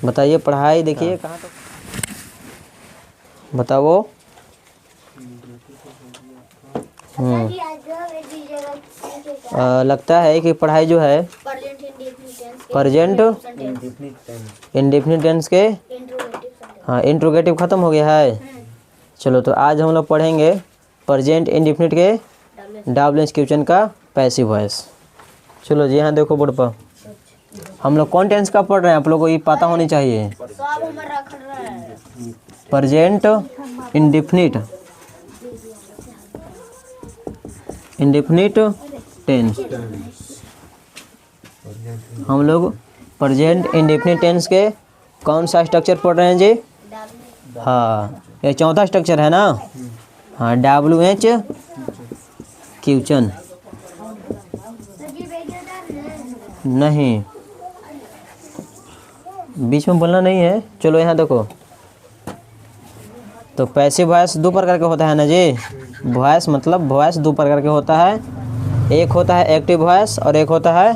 बताइए पढ़ाई देखिए कहाँ तक बताओ। लगता है कि पढ़ाई जो है प्रेजेंट इंडेफिनिट टेंस के हाँ इंट्रोगेटिव ख़त्म हो गया है। चलो तो आज हम लोग पढ़ेंगे प्रेजेंट इंडेफिनिट के डब्ल्यू क्वेश्चन का पैसिव वॉइस। चलो जी यहाँ देखो बोर्ड पर हम लोग कौन टेंस का पढ़ रहे हैं, आप लोगों को ये पता होनी चाहिए। Present indefinite tense. हम लोग प्रेजेंट इंडेफिनिट टेंस के कौन सा स्ट्रक्चर पढ़ रहे हैं जी? हाँ ये चौथा स्ट्रक्चर है ना। हाँ WH क्वेश्चन नहीं, बीच में बोलना नहीं है। चलो यहाँ देखो तो पैसिव वॉइस दो प्रकार का होता है ना जी। वॉइस मतलब वॉइस दो प्रकार के होता है, एक होता है एक्टिव वॉइस और एक होता है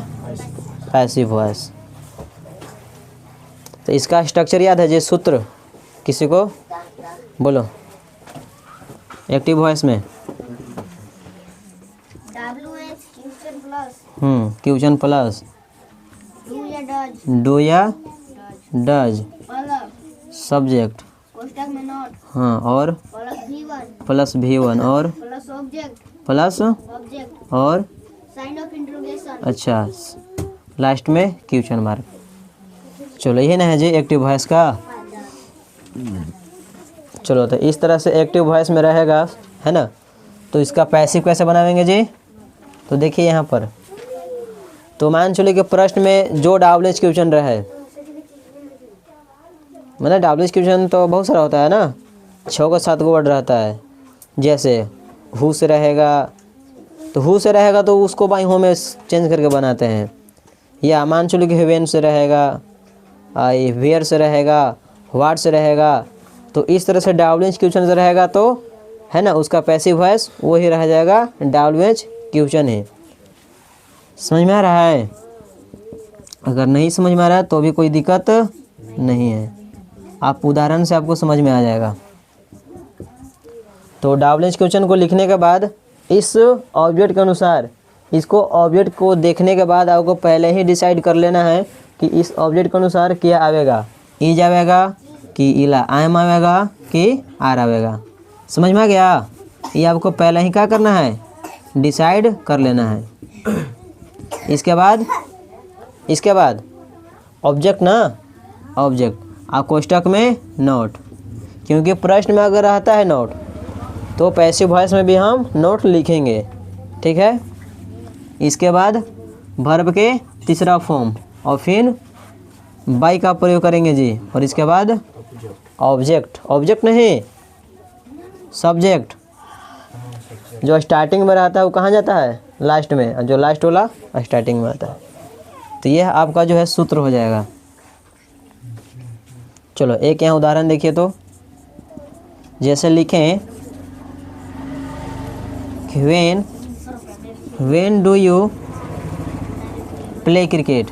पैसिव वॉइस। तो इसका स्ट्रक्चर याद है जी, सूत्र किसी को बोलो। एक्टिव वॉइस में क्वेश्चन प्लस डू या डज सब्जेक्ट हाँ और प्लस V1 और प्लस और अच्छा लास्ट में क्वेश्चन मार्क। चलो ये ना है जी एक्टिव वॉइस का। चलो तो इस तरह से एक्टिव वॉइस में रहेगा है ना। तो इसका पैसिव कैसे बनाएंगे जी? तो देखिए यहाँ पर तो मान चलिए कि प्रश्न में जो WH क्वेश्चन रहे, मतलब WH क्वेश्चन तो बहुत सारा होता है ना, 6 को 7 को वर्ड रहता है। जैसे हु से रहेगा तो हु से रहेगा तो उसको बाई हो में चेंज करके बनाते हैं। या मान चलिए कि व्हेन से रहेगा, वेयर से रहेगा, व्हाट से रहेगा। तो इस तरह से WH क्वेश्चन से रहेगा तो है ना उसका पैसिव वॉइस वही रह जाएगा WH क्वेश्चन है। समझ में आ रहा है? अगर नहीं समझ में आ रहा है तो भी कोई दिक्कत नहीं है, आप उदाहरण से आपको समझ में आ जाएगा। तो WH क्वेश्चन को लिखने के बाद इस ऑब्जेक्ट के अनुसार इसको ऑब्जेक्ट को देखने के बाद आपको पहले ही डिसाइड कर लेना है कि इस ऑब्जेक्ट के अनुसार क्या आवेगा, इज आवेगा कि इला आम आवेगा कि आर आवेगा। समझ में आ गया? ये आपको पहले ही क्या करना है, डिसाइड कर लेना है। इसके बाद ऑब्जेक्ट ना, ऑब्जेक्ट आप कोष्टक में नोट, क्योंकि प्रश्न में अगर रहता है नोट तो पैसिव वॉइस में भी हम नोट लिखेंगे, ठीक है। इसके बाद वर्ब के तीसरा फॉर्म और फिर बाई का प्रयोग करेंगे जी। और इसके बाद ऑब्जेक्ट नहीं सब्जेक्ट, जो स्टार्टिंग में रहता है वो कहाँ जाता है, लास्ट में, और जो लास्ट वाला स्टार्टिंग में आता है। तो यह आपका जो है सूत्र हो जाएगा। चलो एक यहाँ उदाहरण देखिए तो जैसे लिखें when do you play cricket.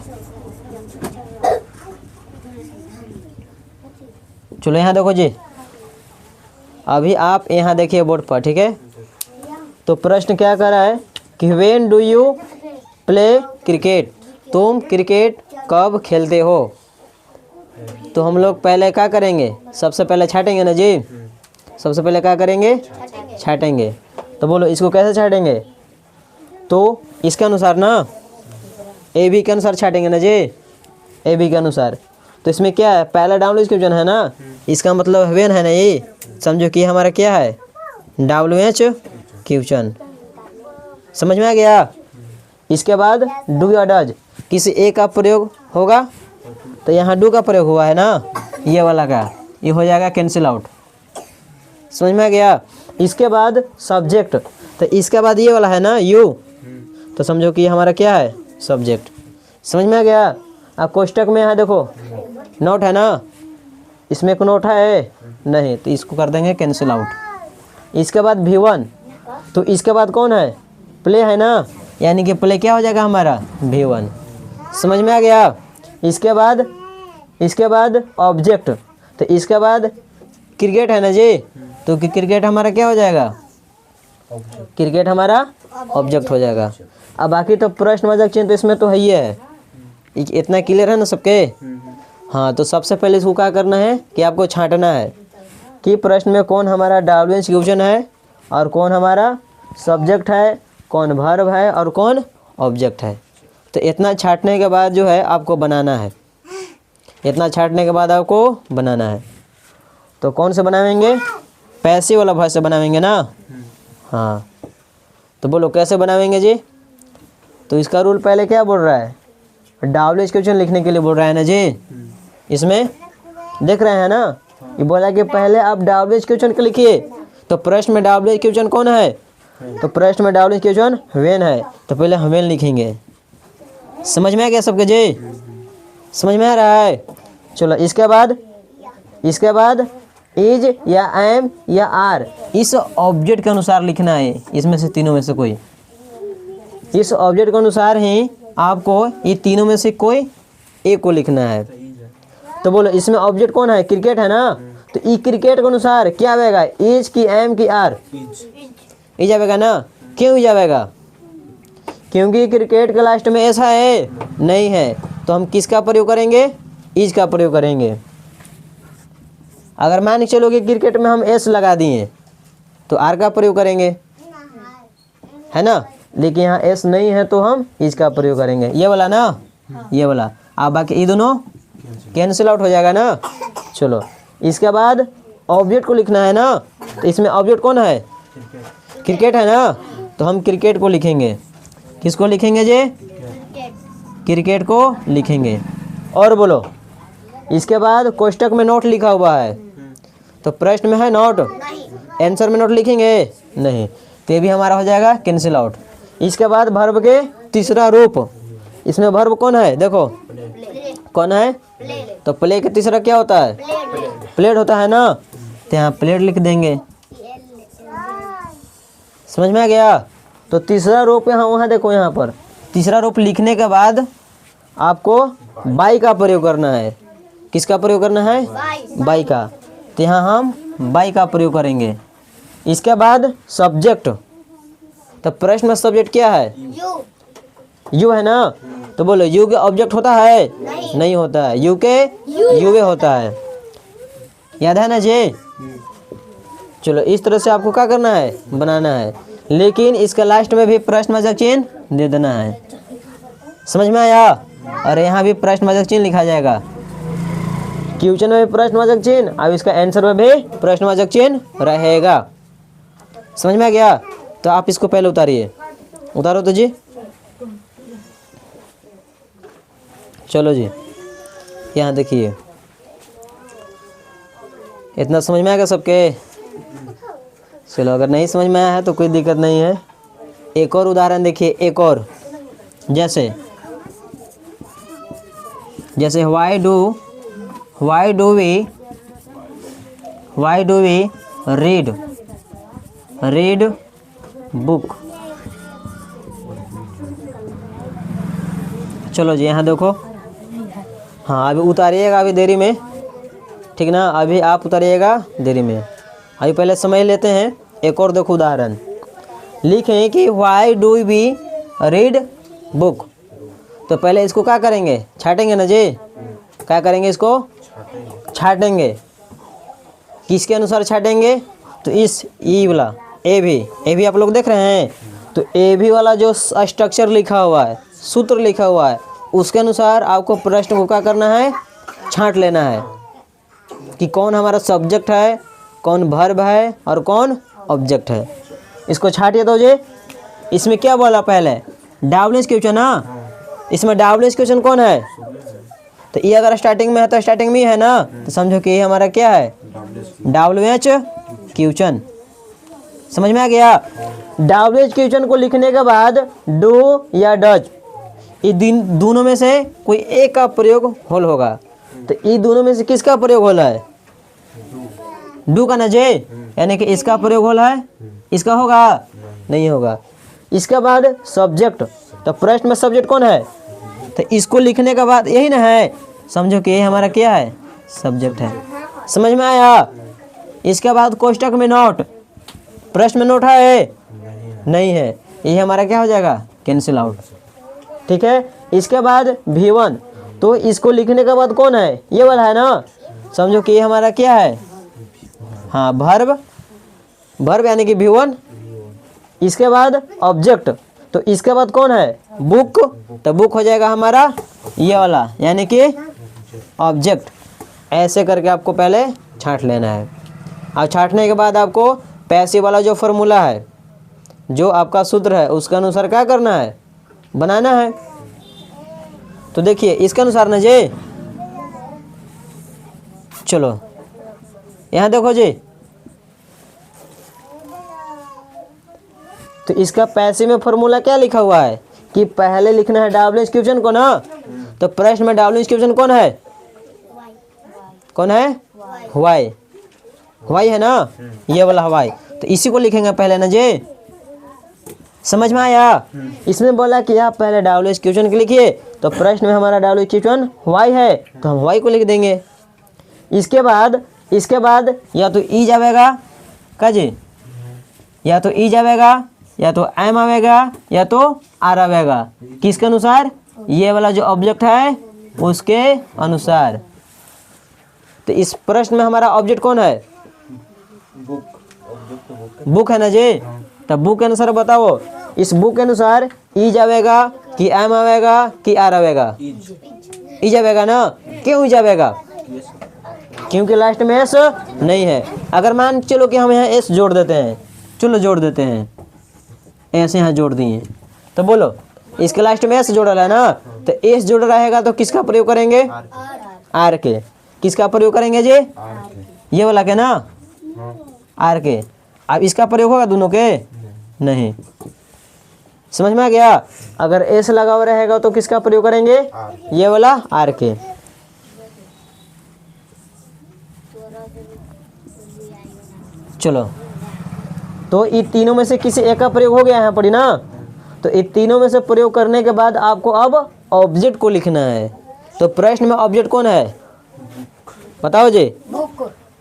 चलो यहाँ देखो जी, अभी आप यहाँ देखिए बोर्ड पर, ठीक है। तो प्रश्न क्या कर रहा है कि when do you play cricket, तुम क्रिकेट कब खेलते हो। तो हम लोग पहले क्या करेंगे, सबसे पहले छाटेंगे ना जी। सबसे पहले क्या करेंगे, छाटेंगे। तो बोलो इसको कैसे छाटेंगे, तो इसके अनुसार ना AB के अनुसार छाटेंगे ना जी, AB के अनुसार। तो इसमें क्या है, पहला WH क्वेश्चन है ना, इसका मतलब व्हेन है ना, ये समझो कि हमारा क्या है WH क्वेश्चन। समझ में आ गया? इसके बाद डू या डज किसी एक का प्रयोग होगा, तो यहाँ डू का प्रयोग हुआ है ना, ये वाला का, ये हो जाएगा कैंसिल आउट। समझ में आ गया? इसके बाद सब्जेक्ट, तो इसके बाद ये वाला है ना यू, तो समझो कि ये हमारा क्या है सब्जेक्ट। समझ में आ गया? आप कोष्टक में यहाँ देखो नोट है ना, इसमें एक नोट है नहीं, तो इसको कर देंगे कैंसिल आउट। इसके बाद V1, तो इसके बाद कौन है, प्ले है ना, यानी कि प्ले क्या हो जाएगा हमारा V1। समझ में आ गया? इसके बाद इसके बाद ऑब्जेक्ट, तो इसके बाद क्रिकेट है ना जी, तो क्रिकेट हमारा क्या हो जाएगा, क्रिकेट हमारा ऑब्जेक्ट हो जाएगा। अब बाकी तो प्रश्नवाचक चिन्ह तो इसमें तो है ही है, इतना क्लियर है ना सबके। हाँ, तो सबसे पहले इसको क्या करना है कि आपको छांटना है कि प्रश्न में कौन हमारा डायवर्जेंस क्वेश्चन है और कौन हमारा सब्जेक्ट है, कौन वर्ब है और कौन ऑब्जेक्ट है। तो इतना छांटने के बाद जो है आपको बनाना है, इतना छांटने के बाद आपको बनाना है। तो कौन से बनाएंगे, पैसिव वाला वॉइस से बनाएंगे ना। हाँ, तो बोलो कैसे बनाएंगे जी। तो इसका रूल पहले क्या बोल रहा है, डायवर्जेंस क्वेश्चन लिखने के लिए बोल रहा है ना जी। इसमें देख रहे हैं ना, ये बोला कि पहले आप डायवर्जेंस क्वेश्चन को लिखिए। तो प्रश्न में डायवर्जेंस क्वेश्चन कौन है, तो प्रश्न में डायवर्जेंस क्वेश्चन व्हेन है, तो पहले व्हेन लिखेंगे। समझ में आ गया सबके जी, समझ में आ रहा है। चलो इसके बाद इज या एम या आर, इस ऑब्जेक्ट के अनुसार लिखना है, इसमें से तीनों में से कोई, इस ऑब्जेक्ट के अनुसार ही आपको ये तीनों में से कोई एक को लिखना है। तो बोलो इसमें ऑब्जेक्ट कौन है, क्रिकेट है ना, तो ई क्रिकेट के अनुसार क्या आएगा, इज की एम की आर, इज आएगा ना। क्यों इज आएगा, क्योंकि क्रिकेट के लास्ट में ऐसा है नहीं है, तो हम किसका प्रयोग करेंगे, इज का प्रयोग करेंगे। अगर मान के चलो कि क्रिकेट में हम एस लगा दिए तो आर का प्रयोग करेंगे, है ना, लेकिन यहाँ एस नहीं है तो हम इज का प्रयोग करेंगे, ये वाला ना, ये वाला। अब बाकी ये दोनों कैंसिल आउट हो जाएगा ना। चलो इसके बाद ऑब्जेक्ट को लिखना है ना, तो इसमें ऑब्जेक्ट कौन है, क्रिकेट है ना, तो हम क्रिकेट को लिखेंगे। किसको लिखेंगे जी, क्रिकेट को लिखेंगे। और बोलो इसके बाद कोष्टक में नोट लिखा हुआ है, तो प्रश्न में है नोट, आंसर में नोट लिखेंगे नहीं, तो ये भी हमारा हो जाएगा कैंसिल आउट। इसके बाद वर्ब के तीसरा रूप, इसमें वर्ब कौन है, देखो कौन है, तो प्ले का तीसरा क्या होता है, प्लेड होता है ना, तो यहाँ प्लेड लिख देंगे। समझ में आ गया। तो तीसरा रूप यहाँ, वहाँ देखो यहाँ पर तीसरा रूप लिखने के बाद आपको बाई का प्रयोग करना है। किसका प्रयोग करना है, बाई का, तो यहाँ हम बाई का प्रयोग करेंगे। इसके बाद सब्जेक्ट, तो प्रश्न में सब्जेक्ट क्या है, यू है ना, तो बोलो यू के ऑब्जेक्ट होता है, नहीं होता है, यू के यूवे होता है, याद है ना जी। चलो इस तरह से आपको क्या करना है, बनाना है, लेकिन इसके लास्ट में भी प्रश्नवाचक चिन्ह दे देना है। समझ में आया। और यहाँ भी प्रश्नवाचक चिन्ह लिखा जाएगा, क्वेश्चन में भी प्रश्नवाचक चिन्ह, अब इसका आंसर में भी प्रश्नवाचक चिन्ह रहेगा। समझ में आ गया। तो आप इसको पहले उतारिए, उतारो तो जी। चलो जी यहाँ देखिए, इतना समझ में आएगा सबके। चलो अगर नहीं समझ में आया है तो कोई दिक्कत नहीं है। एक और उदाहरण देखिए, एक और, जैसे why do we read book. चलो जी यहाँ देखो, हाँ अभी उतारिएगा, अभी देरी में, ठीक ना, अभी आप उतारिएगा देरी में। अभी पहले समझ लेते हैं। एक और देखो उदाहरण, लिखें कि why do we read book. तो पहले इसको क्या करेंगे, छाटेंगे ना जी, क्या करेंगे, इसको छाटेंगे। किसके अनुसार छाटेंगे, तो इस ई वाला ए भी आप लोग देख रहे हैं, तो ए भी वाला जो स्ट्रक्चर लिखा हुआ है, सूत्र लिखा हुआ है, उसके अनुसार आपको प्रश्न को क्या करना है, छांट लेना है कि कौन हमारा सब्जेक्ट है, कौन वर्ब है और कौन ऑब्जेक्ट है। इसको छाटिए तो जी। इसमें क्या बोला पहले, डायवर्जेंस क्वेश्चन ना, इसमें डायवर्जेंस क्वेश्चन कौन है, तो ये अगर स्टार्टिंग में है तो स्टार्टिंग में है ना, तो समझो कि ये हमारा क्या है, डायवर्जेंस क्वेश्चन। समझ में आ गया। डायवर्जेंस क्वेश्चन को लिखने के बाद डू या डज, ये दोनों में से कोई एक का प्रयोग होल होगा। तो ये दोनों में से किसका प्रयोग होला है, डू का ना जे, यानी कि इसका प्रयोग होला है, इसका होगा नहीं होगा। इसके बाद सब्जेक्ट, तो प्रश्न में सब्जेक्ट कौन है, तो इसको लिखने के बाद यही ना है, समझो कि ये हमारा क्या है, सब्जेक्ट है। समझ में आया? इसके बाद कोष्टक में नोट, प्रश्न में नोट है नहीं है, ये हमारा क्या हो जाएगा, कैंसिल आउट। ठीक है, इसके बाद V1, तो इसको लिखने के बाद कौन है, ये वाला है ना, समझो कि ये हमारा क्या है, हाँ वर्ब, वर्ब यानी कि V1। इसके बाद ऑब्जेक्ट, तो इसके बाद कौन है, बुक, तो बुक हो जाएगा हमारा ये वाला यानी कि ऑब्जेक्ट। ऐसे करके आपको पहले छांट लेना है। और छांटने के बाद आपको पैसिव वाला जो फॉर्मूला है, जो आपका सूत्र है, उसके अनुसार क्या करना है, बनाना है। तो देखिए इसके अनुसार ना जी, चलो यहाँ देखो जी, तो इसका पैसिव में फॉर्मूला क्या लिखा हुआ है कि पहले लिखना है डब्ल्यू क्वेश्चन को ना, तो प्रश्न में डब्ल्यू क्वेश्चन कौन है, कौन है, वाई, वाई है ना, ये वाला वाई, तो इसी को लिखेंगे पहले ना जी। समझ में आया? इसमें बोला कि आप पहले डब्ल्यू क्वेश्चन के लिखिए, तो प्रश्न में हमारा डब्ल्यू क्वेश्चन वाई है, तो हम वाई को लिख देंगे। इसके बाद या तो ई जाएगा का जी, या तो ई जाएगा, या तो एम आवेगा, या तो आर आवेगा, किसके अनुसार, ये वाला जो ऑब्जेक्ट है उसके अनुसार। तो इस प्रश्न में हमारा ऑब्जेक्ट कौन है, बुक है ना जी, तब बुक के अनुसार बताओ, इस बुक के अनुसार ई जाएगा कि एम आवेगा कि आर आवेगा, ई जाएगा ना, क्यों ई जाएगा, क्योंकि लास्ट में एस नहीं है। अगर मान चलो कि हम यहाँ एस जोड़ देते हैं, चलो जोड़ देते हैं, ऐसे यहाँ जोड़ दिए, तो बोलो इसके लास्ट में एस जोड़ा है ना, तो एस जोड़ रहेगा तो किसका प्रयोग करेंगे, आर के, किसका प्रयोग करेंगे जी, ये वाला के ना, आर के। अब इसका प्रयोग होगा दोनों के, नहीं। समझ में आ गया? अगर एस लगा हुआ रहेगा तो किसका प्रयोग करेंगे, ये वाला आर के। चलो, तो इन तीनों में से किसी एक का प्रयोग हो गया यहाँ पर ना, तो इन तीनों में से प्रयोग करने के बाद आपको अब ऑब्जेक्ट को लिखना है। तो प्रश्न में ऑब्जेक्ट कौन है, बताओ जी,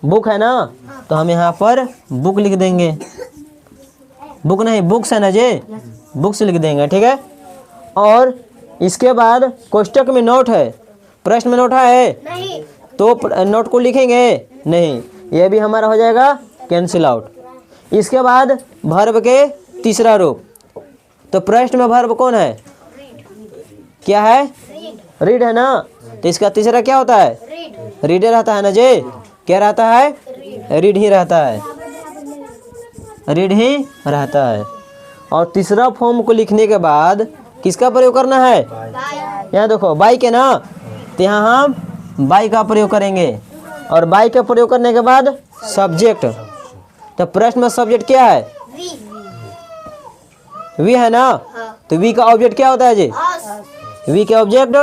बुक है ना, तो हम यहाँ पर बुक लिख देंगे, बुक नहीं बुक्स है ना जी, बुक्स लिख देंगे। ठीक है, और इसके बाद कोष्टक में नोट है, प्रश्न में नोट है नहीं, तो नोट को लिखेंगे नहीं, ये भी हमारा हो जाएगा कैंसिल आउट। इसके बाद वर्ब के तीसरा रूप, तो प्रश्न में वर्ब कौन है, क्या है, रीड है ना, तो इसका तीसरा क्या होता है, रीडर रहता है ना जी, क्या रहता है, रीड ही रहता है, रीड ही रहता है। और तीसरा फॉर्म को लिखने के बाद किसका प्रयोग करना है, यहाँ देखो बाई के ना, तो यहाँ हम बाई का प्रयोग करेंगे, और बाई का प्रयोग करने के बाद सब्जेक्ट, तो प्रश्न में सब्जेक्ट क्या है, वी है ना, तो वी का ऑब्जेक्ट क्या होता है जी, वी के ऑब्जेक्ट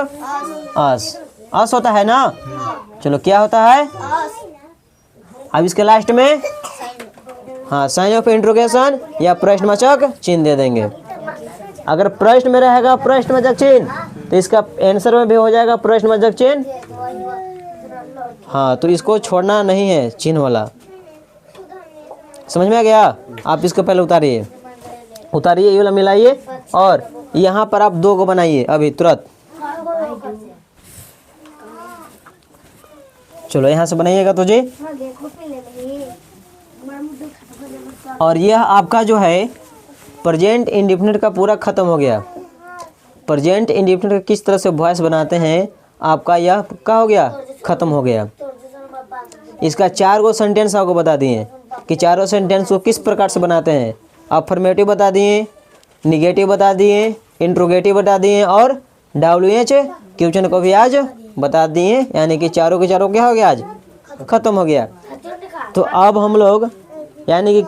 अस होता है ना, चलो क्या होता है। अब इसके लास्ट में हाँ साइन ऑफ इंट्रोगेशन या प्रश्नवाचक चिन्ह दे देंगे। अगर प्रश्न में रहेगा प्रश्नवाचक चिन्ह, तो इसका आंसर में भी हो जाएगा प्रश्नवाचक चिन्ह। हाँ, तो इसको छोड़ना नहीं है चिन्ह वाला। समझ में आ गया? आप इसको पहले उतारिए, उतारिए, ये वाला मिलाइए, और यहाँ पर आप दो को बनाइए अभी तुरंत। चलो यहाँ से बनाइएगा तो जी। और यह आपका जो है प्रेजेंट इंडेफिनिट का पूरा ख़त्म हो गया। प्रेजेंट इंडेफिनिट का किस तरह से वॉइस बनाते हैं आपका यह क्या हो गया, ख़त्म हो गया। इसका 4 गो सेंटेंस आपको बता दिए कि चारों सेंटेंस को किस प्रकार से बनाते हैं। अफर्मेटिव बता दिए, निगेटिव बता दिए, इंट्रोगेटिव बता दिए, और WH क्वेश्चन को भी आज बता दिए। यानी कि चारों के चारों क्या हो गया, आज ख़त्म हो गया। तो अब हम लोग यानी कि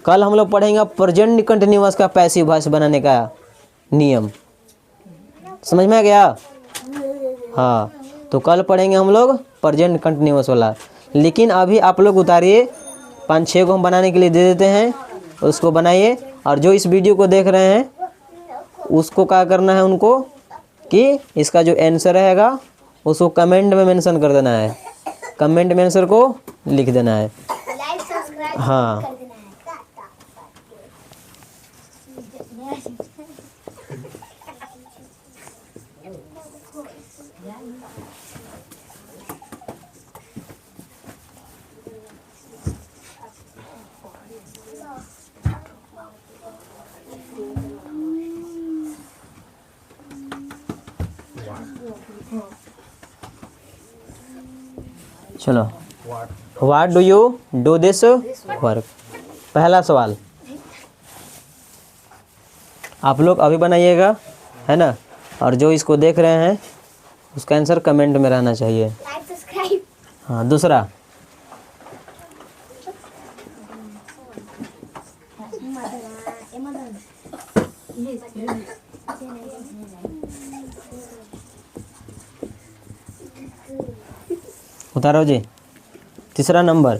कल हम लोग पढ़ेंगे प्रेजेंट कंटिन्यूअस का पैसिव वॉइस बनाने का नियम। समझ में आ गया? हाँ, तो कल पढ़ेंगे हम लोग प्रेजेंट कंटिन्यूअस वाला। लेकिन अभी आप लोग उतारिए, 5-6 को हम बनाने के लिए दे देते हैं, उसको बनाइए। और जो इस वीडियो को देख रहे हैं उसको क्या करना है उनको कि इसका जो आंसर रहेगा उसको कमेंट में मेंशन कर देना है, कमेंट में आंसर को लिख देना है। लाइक सब्सक्राइब हाँ कर देना है। चलो, what do you do this work. पहला सवाल आप लोग अभी बनाइएगा, है ना, और जो इसको देख रहे हैं उसका आंसर कमेंट में रहना चाहिए। Like subscribe. हाँ, दूसरा उतारो जी। तीसरा नंबर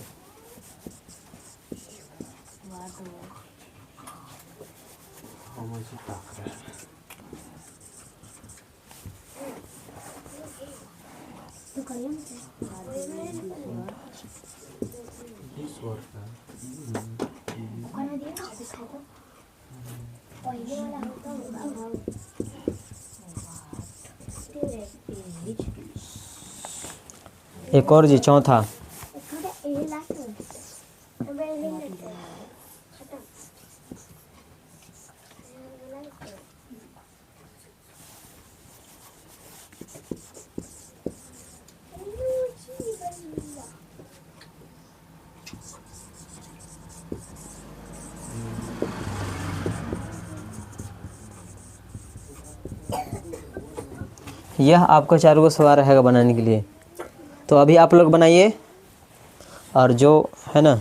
एक और जी, चौथा यह आपका 4 गो सवाल रहेगा बनाने के लिए। तो अभी आप लोग बनाइए, और जो है ना